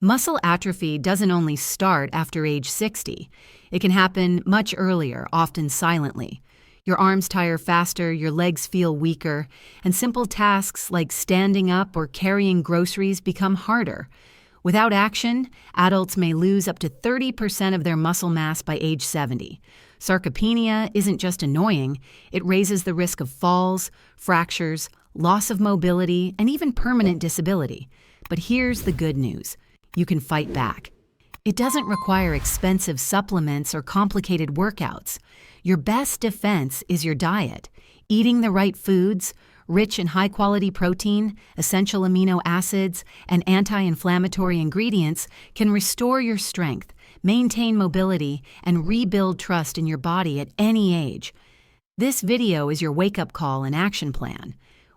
Muscle atrophy doesn't only start after age 60. It can happen much earlier, often silently. Your arms tire faster, your legs feel weaker, and simple tasks like standing up or carrying groceries become harder. Without action, adults may lose up to 30% of their muscle mass by age 70. Sarcopenia isn't just annoying, it raises the risk of falls, fractures, loss of mobility, and even permanent disability. But here's the good news. You can fight back. It doesn't require expensive supplements or complicated workouts. Your best defense is your diet. Eating the right foods, rich in high-quality protein, essential amino acids, and anti-inflammatory ingredients can restore your strength, maintain mobility, and rebuild trust in your body at any age. This video is your wake-up call and action plan.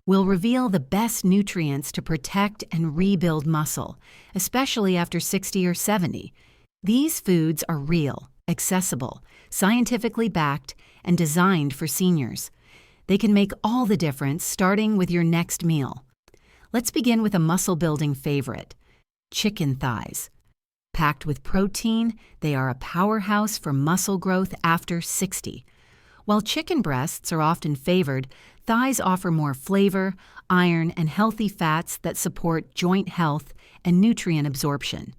We'll reveal the best nutrients to protect and rebuild muscle, especially after 60 or 70. These foods are real, accessible, scientifically backed, and designed for seniors. They can make all the difference starting with your next meal. Let's begin with a muscle-building favorite, chicken thighs. Packed with protein, they are a powerhouse for muscle growth after 60. While chicken breasts are often favored, thighs offer more flavor, iron, and healthy fats that support joint health and nutrient absorption.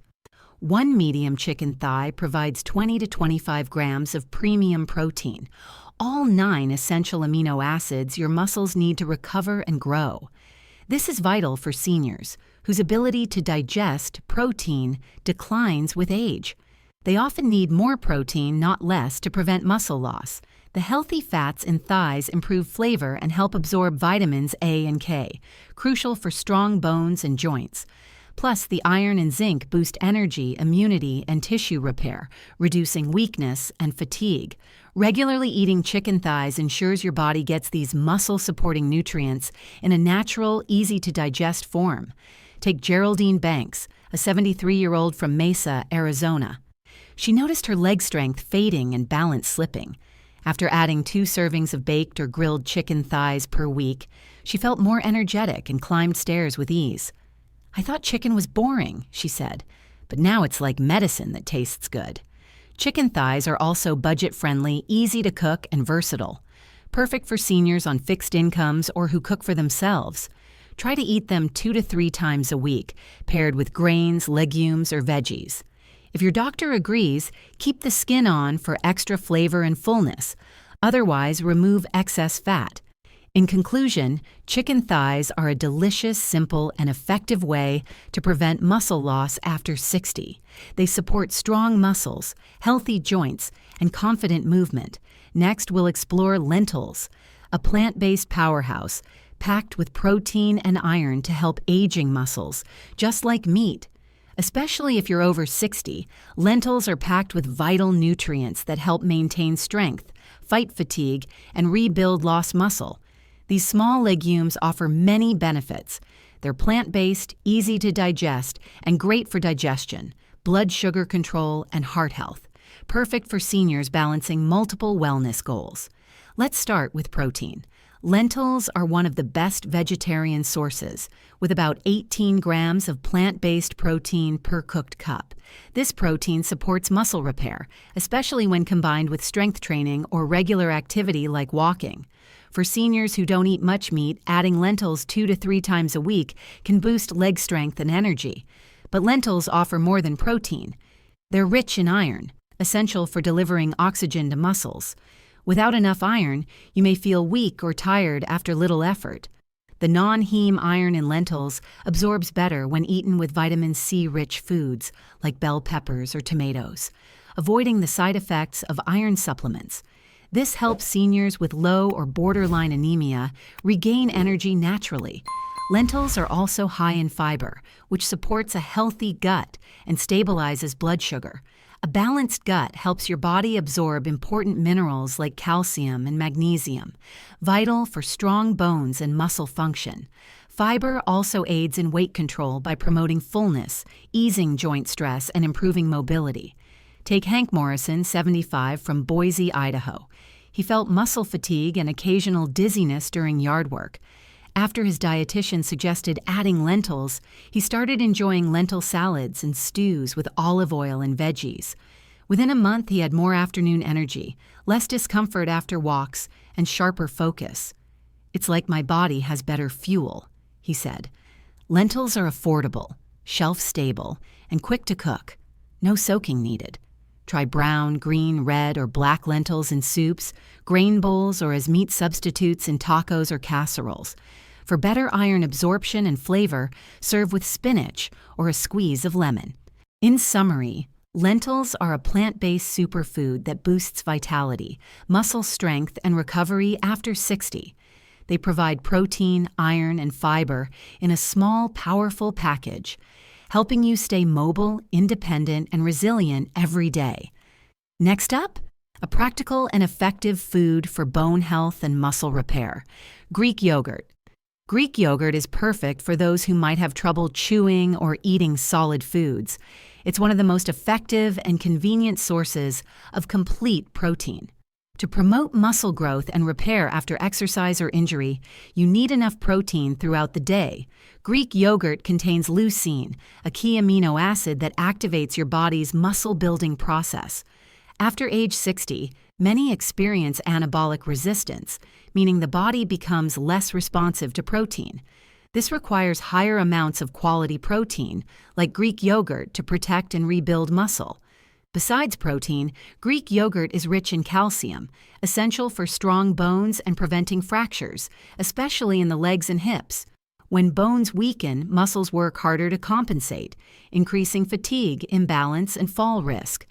One medium chicken thigh provides 20 to 25 grams of premium protein, all 9 essential amino acids your muscles need to recover and grow. This is vital for seniors, whose ability to digest protein declines with age. They often need more protein, not less, to prevent muscle loss. The healthy fats in thighs improve flavor and help absorb vitamins A and K, crucial for strong bones and joints. Plus, the iron and zinc boost energy, immunity, and tissue repair, reducing weakness and fatigue. Regularly eating chicken thighs ensures your body gets these muscle-supporting nutrients in a natural, easy-to-digest form. Take Geraldine Banks, a 73-year-old from Mesa, Arizona. She noticed her leg strength fading and balance slipping. After adding 2 servings of baked or grilled chicken thighs per week, she felt more energetic and climbed stairs with ease. "I thought chicken was boring," she said, "but now it's like medicine that tastes good." Chicken thighs are also budget-friendly, easy to cook, and versatile. Perfect for seniors on fixed incomes or who cook for themselves. Try to eat them 2 to 3 times a week, paired with grains, legumes, or veggies. If your doctor agrees, keep the skin on for extra flavor and fullness. Otherwise, remove excess fat. In conclusion, chicken thighs are a delicious, simple, and effective way to prevent muscle loss after 60. They support strong muscles, healthy joints, and confident movement. Next, we'll explore lentils, a plant-based powerhouse packed with protein and iron to help aging muscles, just like meat. Especially if you're over 60, lentils are packed with vital nutrients that help maintain strength, fight fatigue, and rebuild lost muscle. These small legumes offer many benefits. They're plant-based, easy to digest, and great for digestion, blood sugar control, and heart health. Perfect for seniors balancing multiple wellness goals. Let's start with protein. Lentils are one of the best vegetarian sources, with about 18 grams of plant-based protein per cooked cup. This protein supports muscle repair, especially when combined with strength training or regular activity like walking. For seniors who don't eat much meat, adding lentils 2 to 3 times a week can boost leg strength and energy. But lentils offer more than protein. They're rich in iron, essential for delivering oxygen to muscles. Without enough iron, you may feel weak or tired after little effort. The non-heme iron in lentils absorbs better when eaten with vitamin C-rich foods like bell peppers or tomatoes, avoiding the side effects of iron supplements. This helps seniors with low or borderline anemia regain energy naturally. Lentils are also high in fiber, which supports a healthy gut and stabilizes blood sugar. A balanced gut helps your body absorb important minerals like calcium and magnesium, vital for strong bones and muscle function. Fiber also aids in weight control by promoting fullness, easing joint stress, and improving mobility. Take Hank Morrison, 75, from Boise, Idaho. He felt muscle fatigue and occasional dizziness during yard work. After his dietitian suggested adding lentils, he started enjoying lentil salads and stews with olive oil and veggies. Within a month, he had more afternoon energy, less discomfort after walks, and sharper focus. "It's like my body has better fuel," he said. Lentils are affordable, shelf-stable, and quick to cook. No soaking needed. Try brown, green, red, or black lentils in soups, grain bowls, or as meat substitutes in tacos or casseroles. For better iron absorption and flavor, serve with spinach or a squeeze of lemon. In summary, lentils are a plant-based superfood that boosts vitality, muscle strength, and recovery after 60. They provide protein, iron, and fiber in a small, powerful package, helping you stay mobile, independent, and resilient every day. Next up, a practical and effective food for bone health and muscle repair: Greek yogurt. Greek yogurt is perfect for those who might have trouble chewing or eating solid foods. It's one of the most effective and convenient sources of complete protein. To promote muscle growth and repair after exercise or injury, you need enough protein throughout the day. Greek yogurt contains leucine, a key amino acid that activates your body's muscle-building process. After age 60, many experience anabolic resistance, meaning the body becomes less responsive to protein. This requires higher amounts of quality protein, like Greek yogurt, to protect and rebuild muscle. Besides protein, Greek yogurt is rich in calcium, essential for strong bones and preventing fractures, especially in the legs and hips. When bones weaken, muscles work harder to compensate, increasing fatigue, imbalance, and fall risk.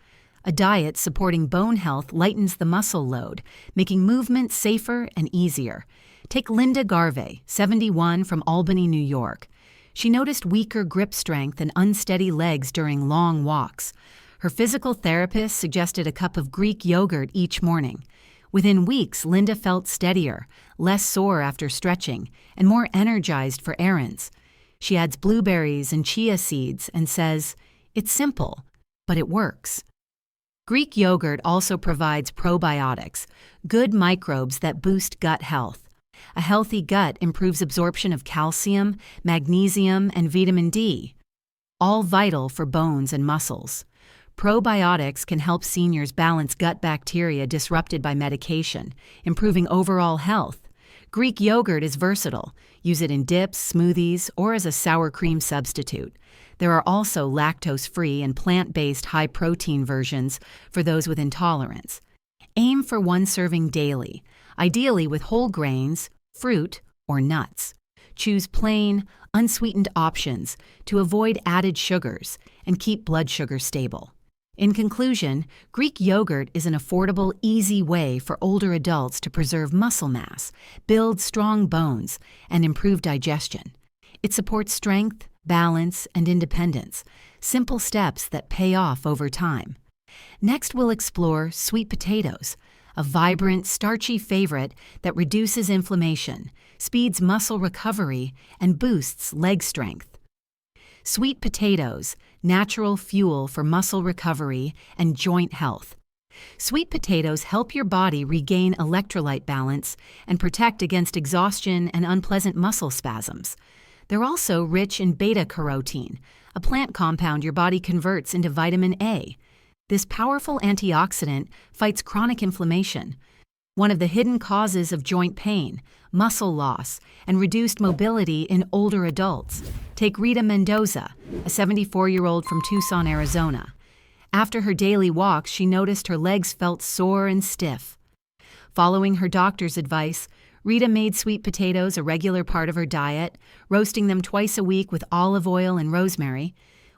A diet supporting bone health lightens the muscle load, making movement safer and easier. Take Linda Garvey, 71, from Albany, New York. She noticed weaker grip strength and unsteady legs during long walks. Her physical therapist suggested a cup of Greek yogurt each morning. Within weeks, Linda felt steadier, less sore after stretching, and more energized for errands. She adds blueberries and chia seeds and says, "It's simple, but it works." Greek yogurt also provides probiotics, good microbes that boost gut health. A healthy gut improves absorption of calcium, magnesium, and vitamin D, all vital for bones and muscles. Probiotics can help seniors balance gut bacteria disrupted by medication, improving overall health. Greek yogurt is versatile. Use it in dips, smoothies, or as a sour cream substitute. There are also lactose-free and plant-based high-protein versions for those with intolerance. Aim for one serving daily, ideally with whole grains, fruit, or nuts. Choose plain, unsweetened options to avoid added sugars and keep blood sugar stable. In conclusion, Greek yogurt is an affordable, easy way for older adults to preserve muscle mass, build strong bones, and improve digestion. It supports strength, balance, and independence, simple steps that pay off over time. Next, we'll explore sweet potatoes, a vibrant, starchy favorite that reduces inflammation, speeds muscle recovery, and boosts leg strength. Sweet potatoes, natural fuel for muscle recovery and joint health. Sweet potatoes help your body regain electrolyte balance and protect against exhaustion and unpleasant muscle spasms. They're also rich in beta-carotene, a plant compound your body converts into vitamin A. This powerful antioxidant fights chronic inflammation, one of the hidden causes of joint pain, muscle loss, and reduced mobility in older adults. Take Rita Mendoza, a 74-year-old from Tucson, Arizona. After her daily walks, she noticed her legs felt sore and stiff. Following her doctor's advice, Rita made sweet potatoes a regular part of her diet, roasting them twice a week with olive oil and rosemary.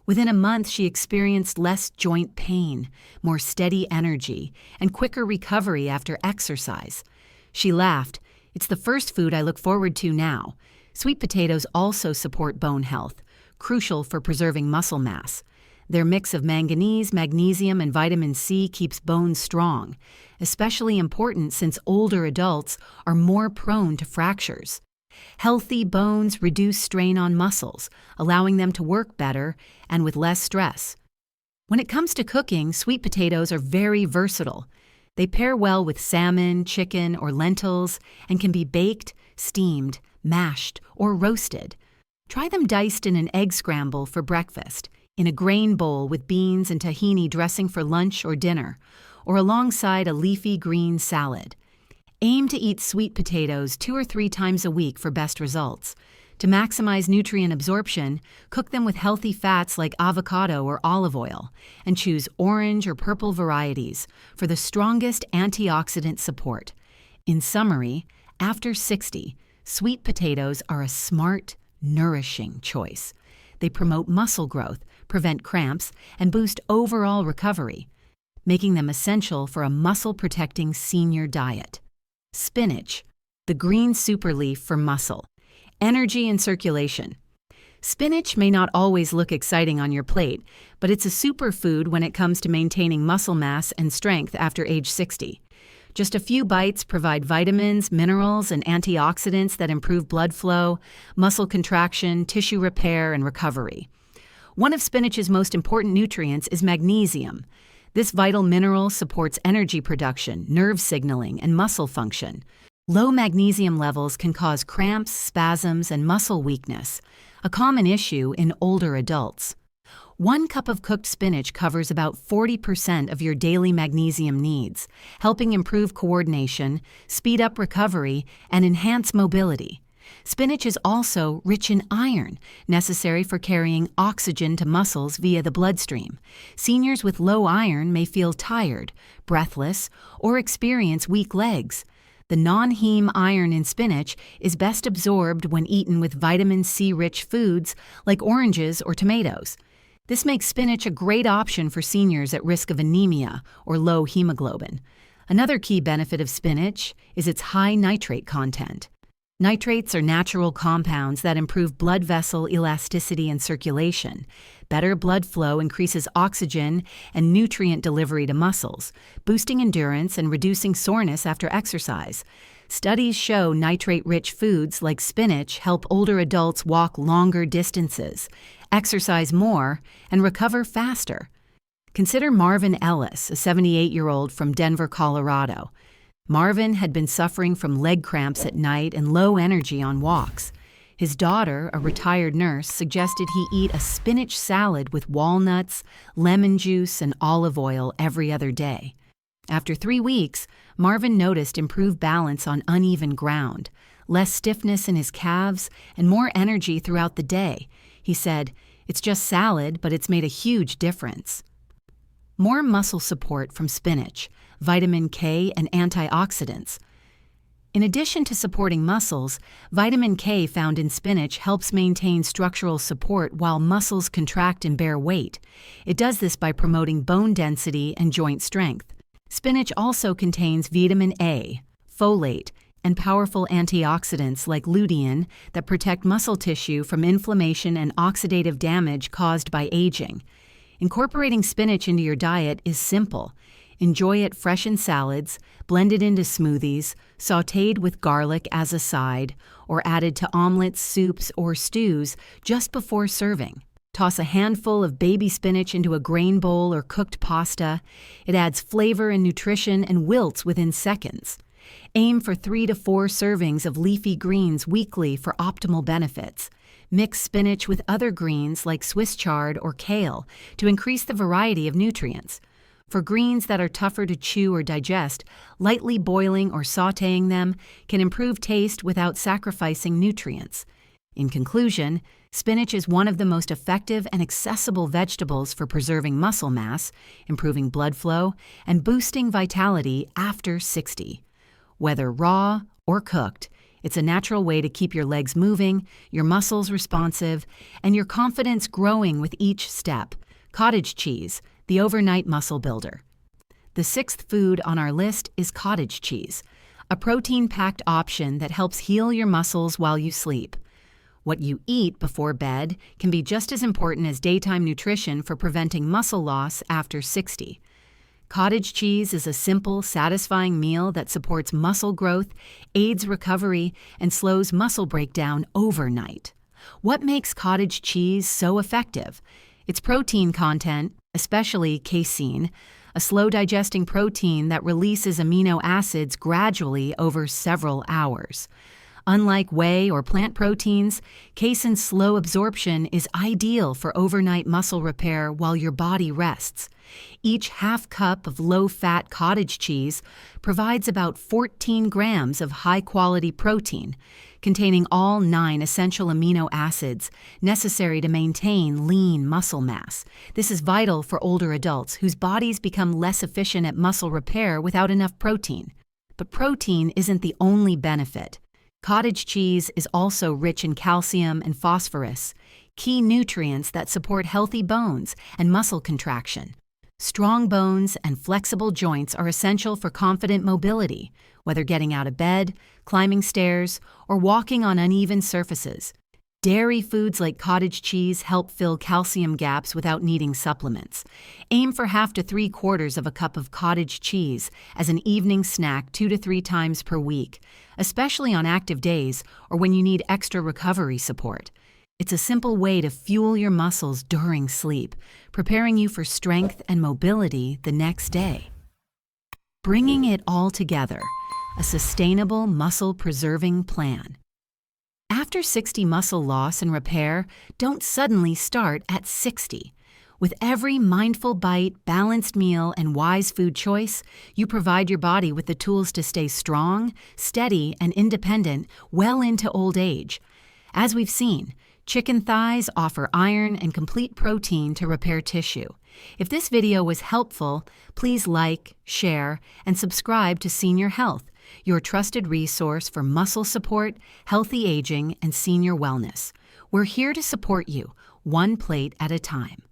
Within a month, she experienced less joint pain, more steady energy, and quicker recovery after exercise. She laughed, "It's the first food I look forward to now." Sweet potatoes also support bone health, crucial for preserving muscle mass. Their mix of manganese, magnesium, and vitamin C keeps bones strong, especially important since older adults are more prone to fractures. Healthy bones reduce strain on muscles, allowing them to work better and with less stress. When it comes to cooking, sweet potatoes are very versatile. They pair well with salmon, chicken, or lentils and can be baked, steamed, mashed, or roasted. Try them diced in an egg scramble for breakfast, in a grain bowl with beans and tahini dressing for lunch or dinner, or alongside a leafy green salad. Aim to eat sweet potatoes 2 or 3 times a week for best results. To maximize nutrient absorption, cook them with healthy fats like avocado or olive oil, and choose orange or purple varieties for the strongest antioxidant support. In summary, after 60, sweet potatoes are a smart, nourishing choice. They promote muscle growth, prevent cramps, and boost overall recovery, making them essential for a muscle-protecting senior diet. Spinach, the green superleaf for muscle. Energy and circulation. Spinach may not always look exciting on your plate, but it's a superfood when it comes to maintaining muscle mass and strength after age 60. Just a few bites provide vitamins, minerals, and antioxidants that improve blood flow, muscle contraction, tissue repair, and recovery. One of spinach's most important nutrients is magnesium. This vital mineral supports energy production, nerve signaling, and muscle function. Low magnesium levels can cause cramps, spasms, and muscle weakness, a common issue in older adults. 1 cup of cooked spinach covers about 40% of your daily magnesium needs, helping improve coordination, speed up recovery, and enhance mobility. Spinach is also rich in iron, necessary for carrying oxygen to muscles via the bloodstream. Seniors with low iron may feel tired, breathless, or experience weak legs. The non-heme iron in spinach is best absorbed when eaten with vitamin C-rich foods like oranges or tomatoes. This makes spinach a great option for seniors at risk of anemia or low hemoglobin. Another key benefit of spinach is its high nitrate content. Nitrates are natural compounds that improve blood vessel elasticity and circulation. Better blood flow increases oxygen and nutrient delivery to muscles, boosting endurance and reducing soreness after exercise. Studies show nitrate-rich foods like spinach help older adults walk longer distances, exercise more, and recover faster. Consider Marvin Ellis, a 78-year-old from Denver, Colorado. Marvin had been suffering from leg cramps at night and low energy on walks. His daughter, a retired nurse, suggested he eat a spinach salad with walnuts, lemon juice, and olive oil every other day. After 3 weeks, Marvin noticed improved balance on uneven ground, less stiffness in his calves, and more energy throughout the day. He said, "It's just salad, but it's made a huge difference." More muscle support from spinach, vitamin K, and antioxidants. In addition to supporting muscles, vitamin K found in spinach helps maintain structural support while muscles contract and bear weight. It does this by promoting bone density and joint strength. Spinach also contains vitamin A, folate, and powerful antioxidants like lutein that protect muscle tissue from inflammation and oxidative damage caused by aging. Incorporating spinach into your diet is simple. Enjoy it fresh in salads, blended into smoothies, sautéed with garlic as a side, or added to omelets, soups, or stews just before serving. Toss a handful of baby spinach into a grain bowl or cooked pasta. It adds flavor and nutrition and wilts within seconds. Aim for 3 to 4 servings of leafy greens weekly for optimal benefits. Mix spinach with other greens like Swiss chard or kale to increase the variety of nutrients. For greens that are tougher to chew or digest, lightly boiling or sautéing them can improve taste without sacrificing nutrients. In conclusion, spinach is one of the most effective and accessible vegetables for preserving muscle mass, improving blood flow, and boosting vitality after 60. Whether raw or cooked, it's a natural way to keep your legs moving, your muscles responsive, and your confidence growing with each step. Cottage cheese, the overnight muscle builder. The 6th food on our list is cottage cheese, a protein-packed option that helps heal your muscles while you sleep. What you eat before bed can be just as important as daytime nutrition for preventing muscle loss after 60. Cottage cheese is a simple, satisfying meal that supports muscle growth, aids recovery, and slows muscle breakdown overnight. What makes cottage cheese so effective? Its protein content, especially casein, a slow-digesting protein that releases amino acids gradually over several hours. Unlike whey or plant proteins, casein's slow absorption is ideal for overnight muscle repair while your body rests. Each half cup of low-fat cottage cheese provides about 14 grams of high-quality protein, containing all 9 essential amino acids necessary to maintain lean muscle mass. This is vital for older adults whose bodies become less efficient at muscle repair without enough protein. But protein isn't the only benefit. Cottage cheese is also rich in calcium and phosphorus, key nutrients that support healthy bones and muscle contraction. Strong bones and flexible joints are essential for confident mobility, whether getting out of bed, climbing stairs, or walking on uneven surfaces. Dairy foods like cottage cheese help fill calcium gaps without needing supplements. Aim for half to 3/4 of a cup of cottage cheese as an evening snack 2 to 3 times per week, especially on active days or when you need extra recovery support. It's a simple way to fuel your muscles during sleep, preparing you for strength and mobility the next day. Bringing it all together, a sustainable muscle-preserving plan. After 60 muscle loss and repair, don't suddenly start at 60. With every mindful bite, balanced meal, and wise food choice, you provide your body with the tools to stay strong, steady, and independent well into old age. As we've seen, chicken thighs offer iron and complete protein to repair tissue. If this video was helpful, please like, share, and subscribe to Senior Health, your trusted resource for muscle support, healthy aging, and senior wellness. We're here to support you, one plate at a time.